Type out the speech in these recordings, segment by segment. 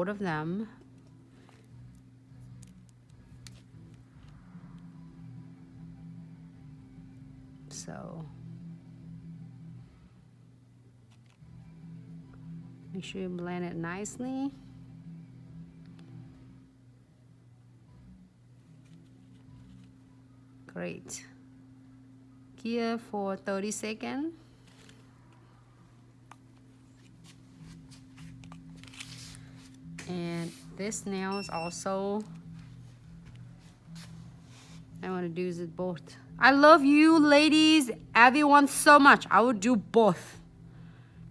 both of them. So make sure you blend it nicely. Great. Here for 30 seconds. And this nail is also, I want to do is both. I love you ladies, everyone so much. I will do both.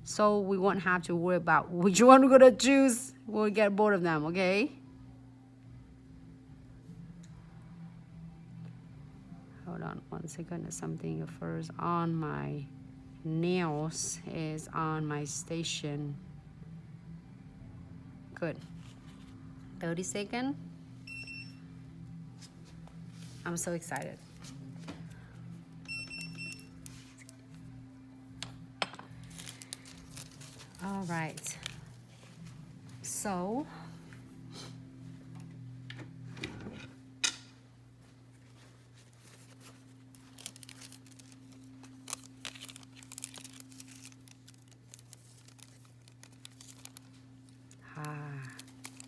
So we won't have to worry about which one we're gonna choose. We'll get both of them, okay? Hold on 1 second. There's something first on my nails is on my station. Good. 30 seconds. I'm so excited. All right. So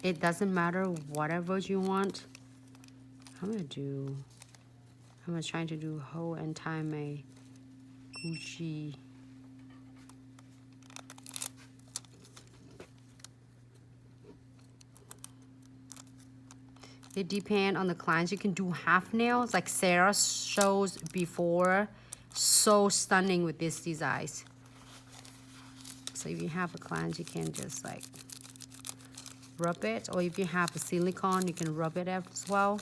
it doesn't matter whatever you want. I'm gonna try to do whole and tie my Gucci. It depends on the clients. You can do half nails like Sarah shows before. So stunning with this designs. So if you have a client, you can just like rub it, or if you have a silicone, you can rub it as well.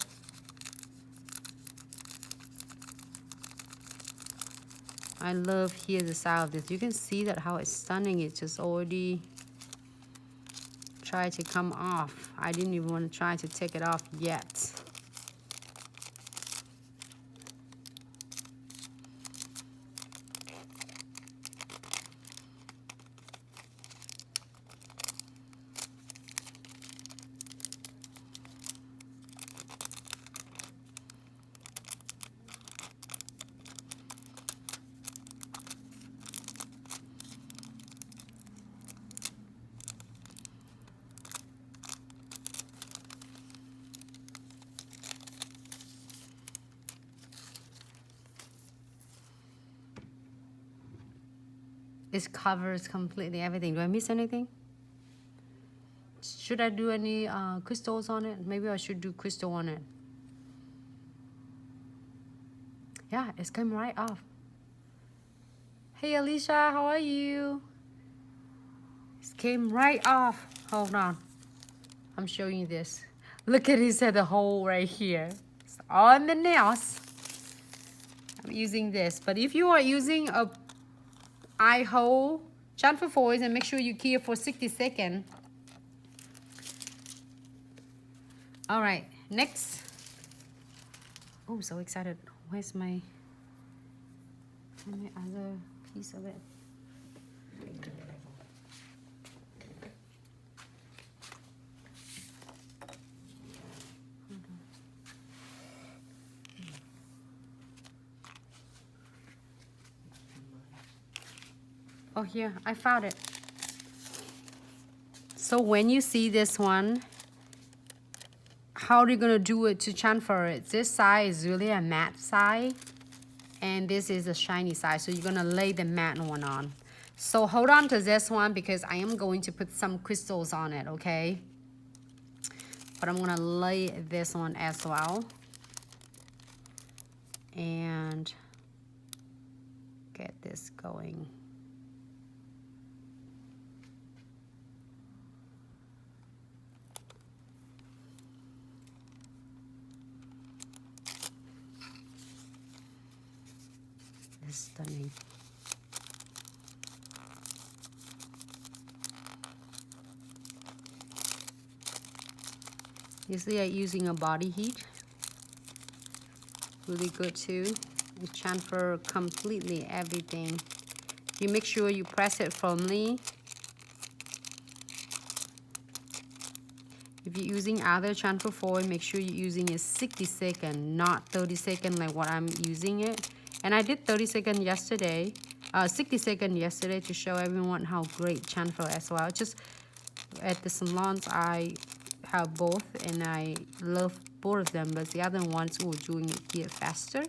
I love here the style of this. You can see that how it's stunning. It's just already tried to come off. I didn't even want to try to take it off yet. This covers completely everything. Do I miss anything? Should I do any crystals on it? Maybe I should do crystal on it. Yeah, it's come right off. Hey Alicia, how are you? It came right off. Hold on. I'm showing you this. Look at this, at the hole right here. It's on the nails. I'm using this. But if you are using a eye hole chamfer foils, and make sure you keep it for 60 seconds. All right, next. Oh, so excited. Where's my other piece of it? Oh, here, I found it. So when you see this one, how are you gonna do it to chamfer it? This side is really a matte side, and this is a shiny side. So you're gonna lay the matte one on. So hold on to this one because I am going to put some crystals on it, okay? But I'm gonna lay this one as well. And get this going. Stunning. Usually I'm using a body heat. Really good too. You chamfer completely everything. You make sure you press it firmly. If you're using other transfer foil, make sure you're using a 60-second, not 30-second like what I'm using it. And I did 30-second yesterday, 60-second yesterday to show everyone how great transfer as well. Just at the salons, I have both and I love both of them, but the other ones were doing it here faster.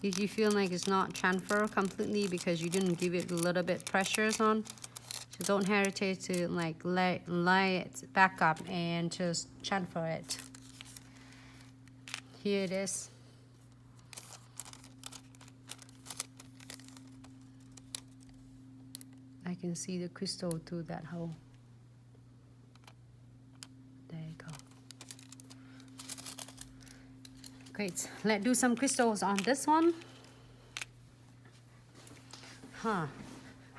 If you feel like it's not transfer completely because you didn't give it a little bit pressures on, so don't hesitate to like lay it back up and just transfer it. Here it is. I can see the crystal through that hole. There you go. Great. Let's do some crystals on this one.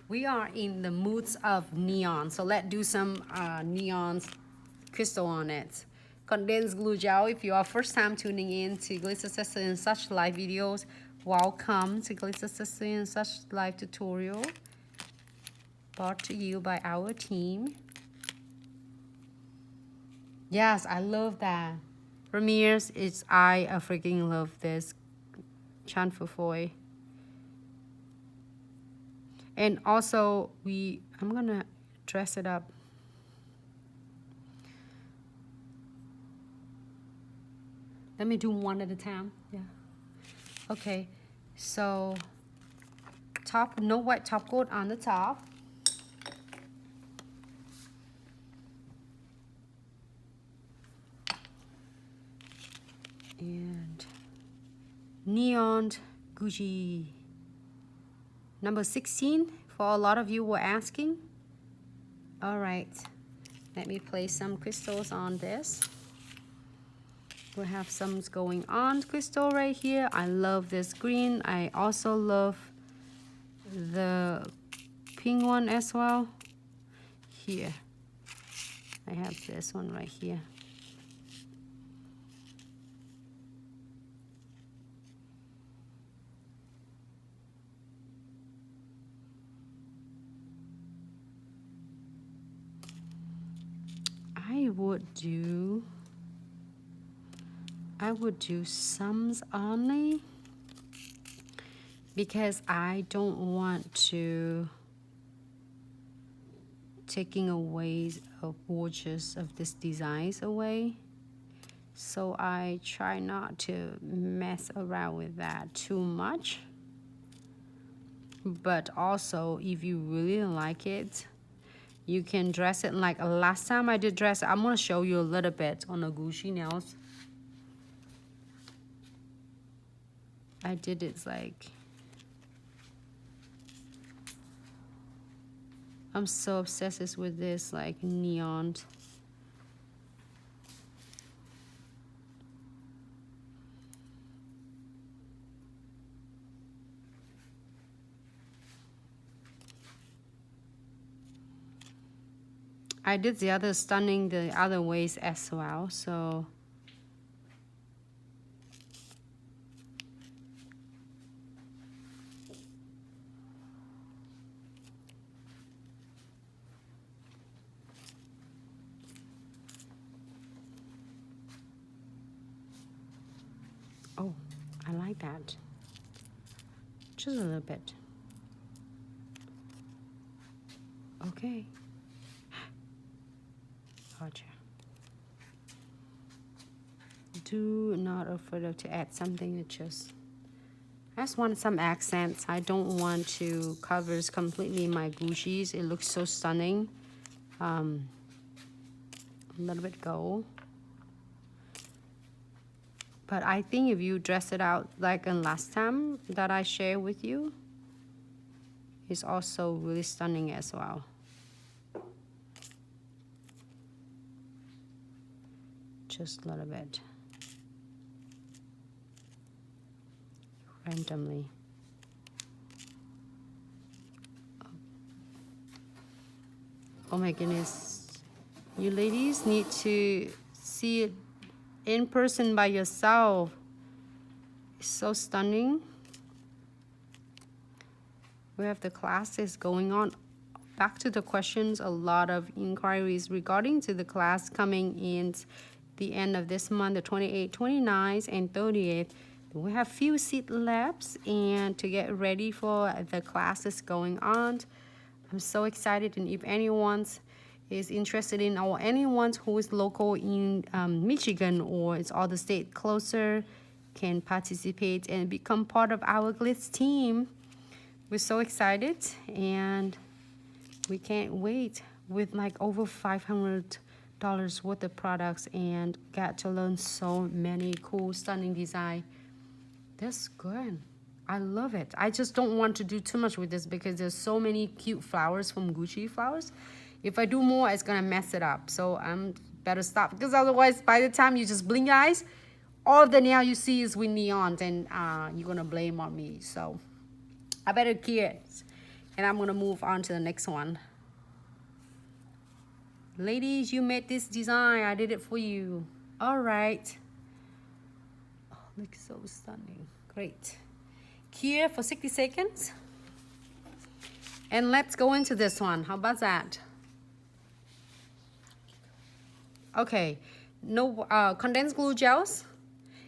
We are in the moods of neon, so let's do some neon crystal on it. Condensed glue gel. If you are first time tuning in to Glitz Accessory and Such live videos, welcome to Glitz Accessory and Such live tutorial brought to you by our team. Yes, I love that. Ramirez, I freaking love this transfer foil. And also I'm gonna dress it up. Let me do one at a time. Yeah. Okay. So top, no white top coat on the top. And neon Gucci number 16 for a lot of you were asking. All right, let me place some crystals on this. We have some going on crystal right here. I love this green. I also love the pink one as well. Here I have this one right here. I would do sums only because I don't want to taking away a gorgeous of this designs away. So I try not to mess around with that too much. But also if you really like it, you can dress it like last time I did dress. I'm gonna show you a little bit on the Gucci nails. I did it like, I'm so obsessed with this like neon. I did the other stunning the other ways as well, so oh, I like that. Just a little bit. Okay. Gotcha. Do not afraid to add something that just, I just want some accents. I don't want to cover completely my Gucci's. It looks so stunning. A little bit gold. But I think if you dress it out like in last time that I shared with you, it's also really stunning as well. Just a little bit. Randomly. Oh my goodness. You ladies need to see it in person by yourself. It's so stunning. We have the classes going on. Back to the questions, a lot of inquiries regarding to the class coming in the end of this month, the 28th, 29th, and 30th. We have few seat left and to get ready for the classes going on. I'm so excited, and if anyone is interested in, or anyone who is local in Michigan or it's all the state closer, can participate and become part of our Glitz team. We're so excited and we can't wait, with like over $500 worth of products, and got to learn so many cool, stunning design. That's good. I love it. I just don't want to do too much with this because there's so many cute flowers from Gucci flowers. If I do more, it's gonna mess it up. So I'm better stop, because otherwise by the time you just blink your eyes, all of the nail you see is with neon, and you're gonna blame on me. So I better keep it. And I'm gonna move on to the next one. Ladies, you made this design. I did it for you. All right. Oh, looks so stunning. Great. Here for 60 seconds. And let's go into this one. How about that? Okay. No condensed glue gels.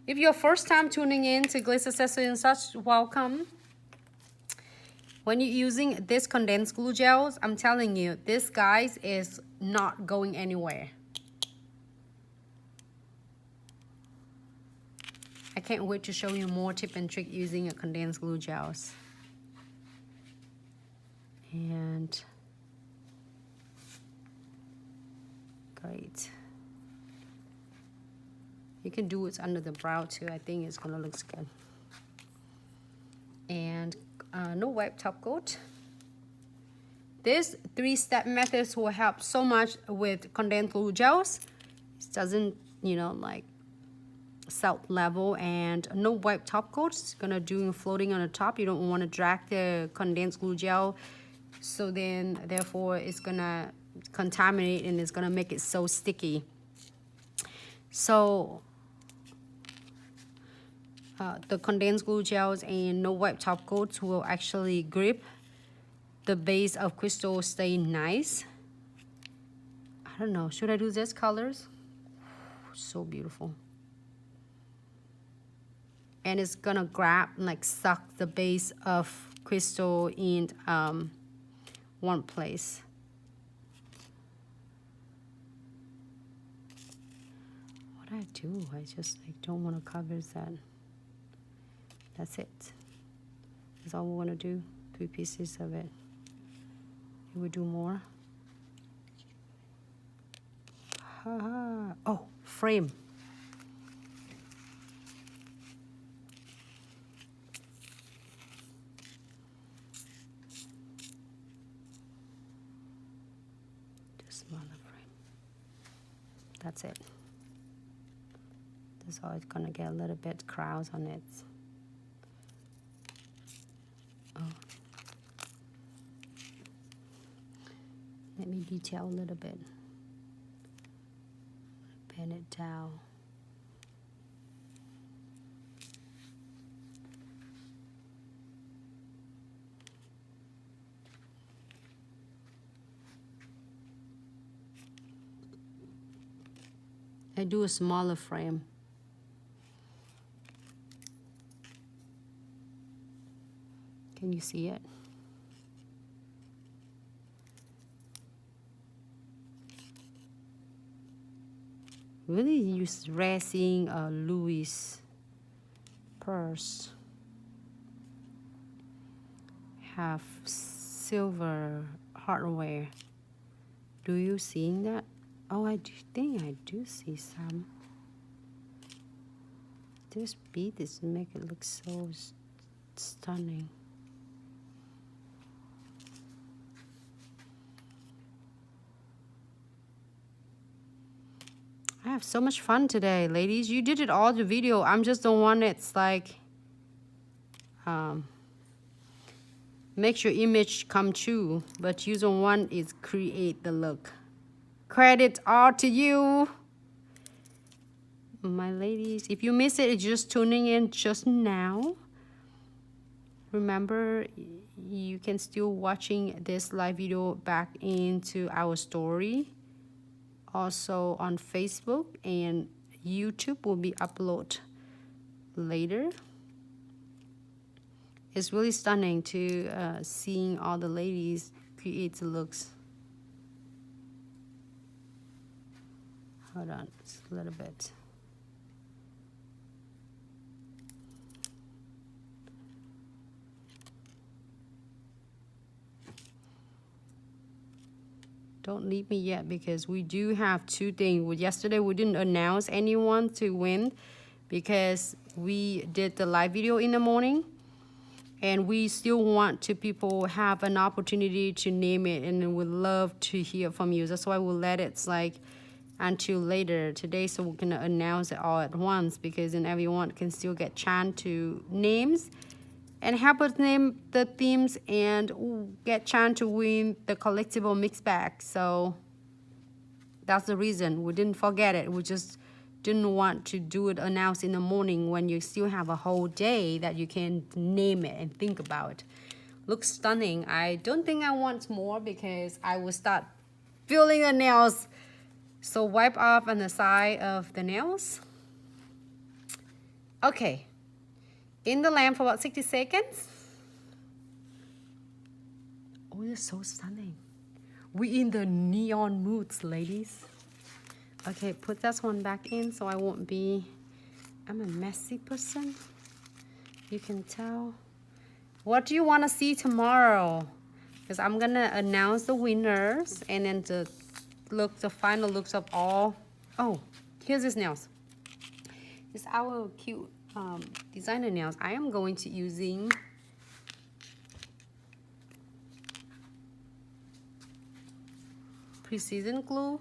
If you're first time tuning in to Glitz Accessories and such, welcome. When you're using this condensed glue gels, I'm telling you, this, guys, is not going anywhere. I can't wait to show you more tip and trick using a condensed glue gels. And great. You can do it under the brow too. I think it's gonna look good. And no wipe top coat. This 3-step methods will help so much with condensed glue gels. It doesn't, you know, like salt level, and no wipe top coat. It's gonna do floating on the top. You don't want to drag the condensed glue gel, so then therefore it's gonna contaminate and it's gonna make it so sticky. So the condensed glue gels and no wipe top coats will actually grip the base of crystal, stay nice. I don't know, should I do this colors? So beautiful. And it's gonna grab, like suck the base of crystal in one place. What I do, I just like don't want to cover that. That's it. That's all we're gonna do. 3 pieces of it. We do more. Oh, frame. Just smaller frame. That's it. That's all. It's gonna get a little bit crowds on it. Oh. Let me detail a little bit. Pen it down. I do a smaller frame. Can you see it? Really use racing Louis purse. Have silver hardware. Do you seeing that? Oh, I do think I do see some. This bead is make it look so stunning. I have so much fun today, ladies. You did it all the video. I'm just the one that's like, makes your image come true, but you don't want is create the look. Credit all to you. my ladies. If you miss it, it's just tuning in just now. Remember, you can still watching this live video back into our story. Also on Facebook and YouTube will be uploaded later. It's really stunning to seeing all the ladies create the looks. Hold on, just a little bit. Don't leave me yet because we do have two things. Yesterday we didn't announce anyone to win because we did the live video in the morning, and we still want to people have an opportunity to name it, and would love to hear from you. That's why we'll let it like until later today, so we're gonna announce it all at once because then everyone can still get chance to names and help us name the themes and get chance to win the collectible mix bag. So that's the reason we didn't forget it. We just didn't want to do it announced in the morning when you still have a whole day that you can name it and think about it. Looks stunning. I don't think I want more because I will start filling the nails. So wipe off on the side of the nails. Okay. In the lamp for about 60 seconds. Oh, it's so stunning. We in the neon moods, ladies. Okay, put this one back in so I won't be... I'm a messy person. You can tell. What do you want to see tomorrow? Because I'm going to announce the winners and then the final looks of all. Oh, here's his nails. It's our cute designer nails. I am going to using precision glue